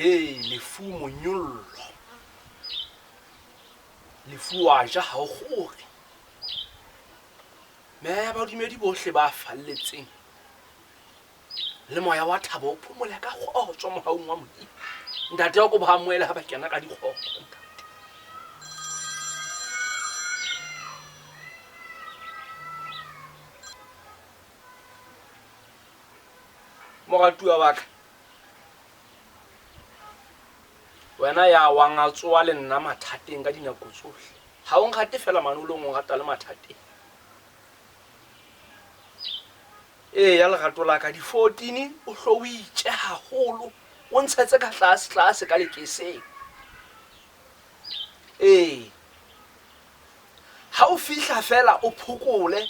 lefu monyollo lefu wa ja ha o gore me ba dumedi bohle ba falletseng le moya wa thabo o phomola ka kgotso mohaung wa Modimo ntate o go ba moela ha ba kena ka dikgokgo ntate moratuwa wa ka wena ya wanga tsoa le nna mathateng ka dinako tsohle ha o ngate fela manolong o rata le mathateng ya legato la ka di 14 o hlo o itse haholo o ntshetse ka tlase ka lekeseng ha o fihla fela o phokole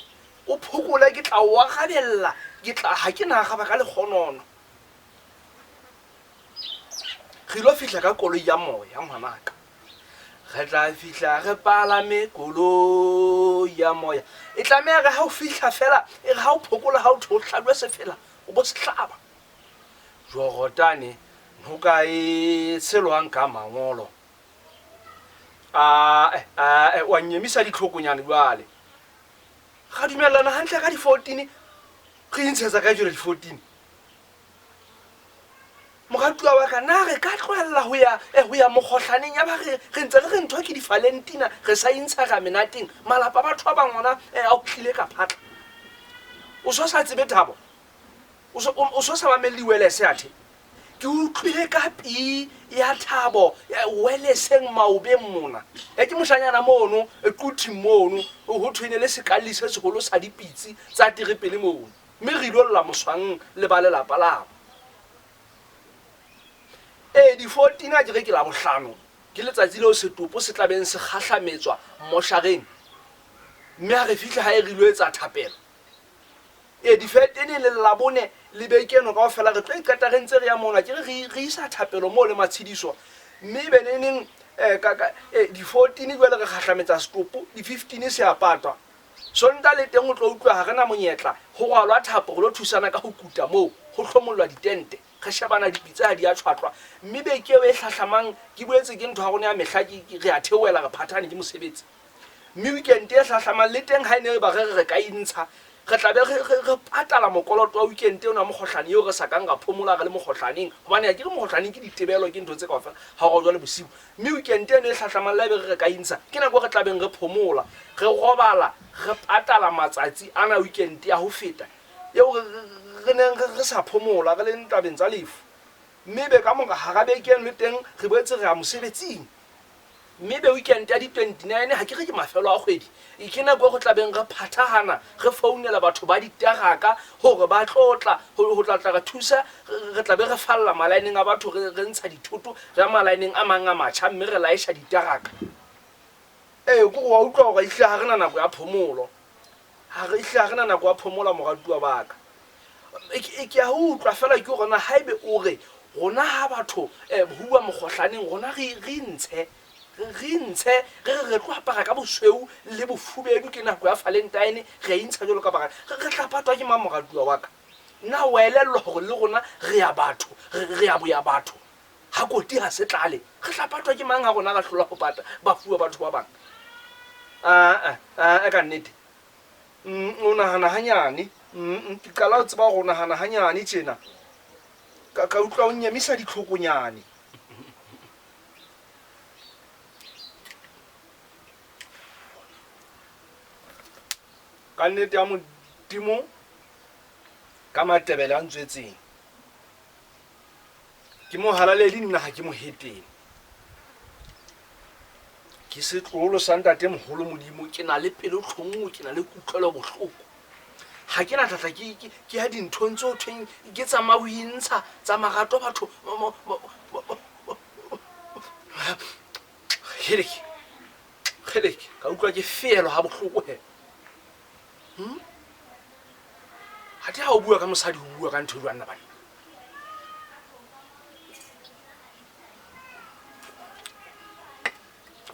ke tla wa gabella ke tla ha ke na ga ba ka le khonono re lo fihla ka koloi ya moya ngwanaka re tla fihla re palame koloi ya moya e tlameha re ha o fihla fela e re ha o phokola ha o tlhalwe se fela o bo se hlaba jorotane no ka e selwang ka mangolo wa nyemisa ditlhokonyane jwale ga dumellana hantle ka di 14 re intshetsa ka jure di 14 mogatuwa wa ka na re ka tloella ho ya mokgohlaneng ya ba re ntse re ntho ke di Valentina re sa intsha ga menateng malapa batho ba bangona a o tlile ka phatla o so sa tsebe thabo o so sa mameliwele se athe ke utlwile ka pi ya thabo ya weleseng maobe mona ke moshanyana mono quthi mono ho thwene le sekali se segolo sa dipitsi tsa tirepele mono mme re ilolla moswang le ba lelapa la di 14 a ke la bohlano ke letsatsi leo setopo se tlabeng se kgahlametswa moshareng mme ha re fihla ha e rilwe etsa thapelo di 15 le labone le bekeno ka ofela re tlo ikata re ntse re ya mona ke re isa thapelo mo le matshidiso mme beneneng di 14 jwale re kgahlametsa setopo di 15 se apatwa sonta le teng o tlo utlwa ha rena monyetla ho rwalwa thapo go lo thusana ka ho kuta mo ho hlomollwa ditente re shabana dipitsa ha di a tshwatlwa mme bekeo e hlahlamang ke boetse ke ntho ha rona ya mehla re a theoela re phathane ke mosebetsi mme weekend e hlahlamang le teng ha ene ba re ka intsha re tla be re patala mokoloto wa weekend ona mokgohlane yo re sa kang ga phomola re le mokgohlaneng hobane ya ke re mokgohlaneng ke ditebelo ke ntho tse kaofela ha go jwa le bosiu mme weekend ene e hlahlamang la be re ka intsha ke nako re tla beng re phomola re robala re patala matsatsi ana weekend ya ho feta yo re neng re sa phomola re le ntabeng tsa lefu mme be ka moka ha ga bekeng le teng re boetse re a mosebetsing mme be weekend ya di 29 ha ke re ke mafelo a kgwedi ke nako go tlabeng re phathahana re founela batho ba diteraka hore ba tlotla ho tlatla re thusa re tlabe re falla malaineng a batho re ntsha dithoto re malaineng a manga matjha mme re laisha diteraka go wa utlwa gore ihla ha rena nako ya phomolo ha re ihla ha rena nako ya phomola moratuwa baka ke a utlwa fela ke gona haibe o re rona ha batho bua mokgohlaneng rona re ntshe re tlo apara ka bosweu le bofubedu ke nako ya Valentine re intsha jalo ka baka re tla patwa ke mamoratuwa wa ka nna wa elellwa hore le rona re ya batho re ya boya batho ha koti ha se tlale re tla patwa ke mang ha rona ga hlola go pata ba fuwa batho ba bang ka nnete o nahana hanyane ke qala o tseba go nahana hanyane tjena ka utlwa o nyemisa ditlhokonyane ka nnete ya Modimo ka matebele a ntswetseng ke mo halaledi nna ha ke mo heteng ke setlolo sa ntate moholo Modimo ke na le pelo tlhonngwe ke na le kutlwelo bohloko ha ke na tlatla ke ha dintho ntse o thweng ke tsa mawintsha tsa marato batho headache ka utlwa ke feelo ha bohloko he ha di ha o bua ka mosadi o bua ka ntho e jwana bana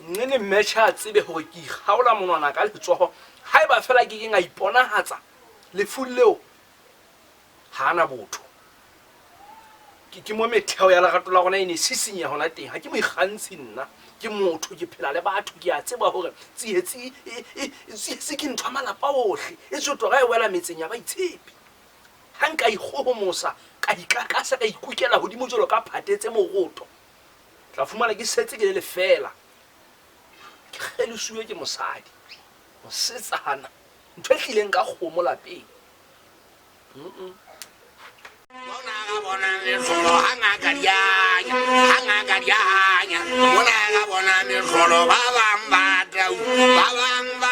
nne match a tsebe hore ke gaola monwana ka letsoho ha eba fela ke nga iponahatsa le fulleo hana botho ke mo metheo ya lerato la gona e ne sisinya gona teng ga ke mo ikgantsi nna ke motho ke phela le batho ke a tseba gore tsietsi ke ntho a malapa otlhe e tsoto ga e wela metseng ya baitshepi ga nka ikgogomosa ka ikakasa ka ikukela godimo jalo ka phatetse moroto tla fumana ke setse ke le lefela ke kgelosiwe ke mosadi mosetsana ntho e tlileng ka kgomo lapeng bona mehlolo hangaka dianya bona bona mehlolo ba bang ba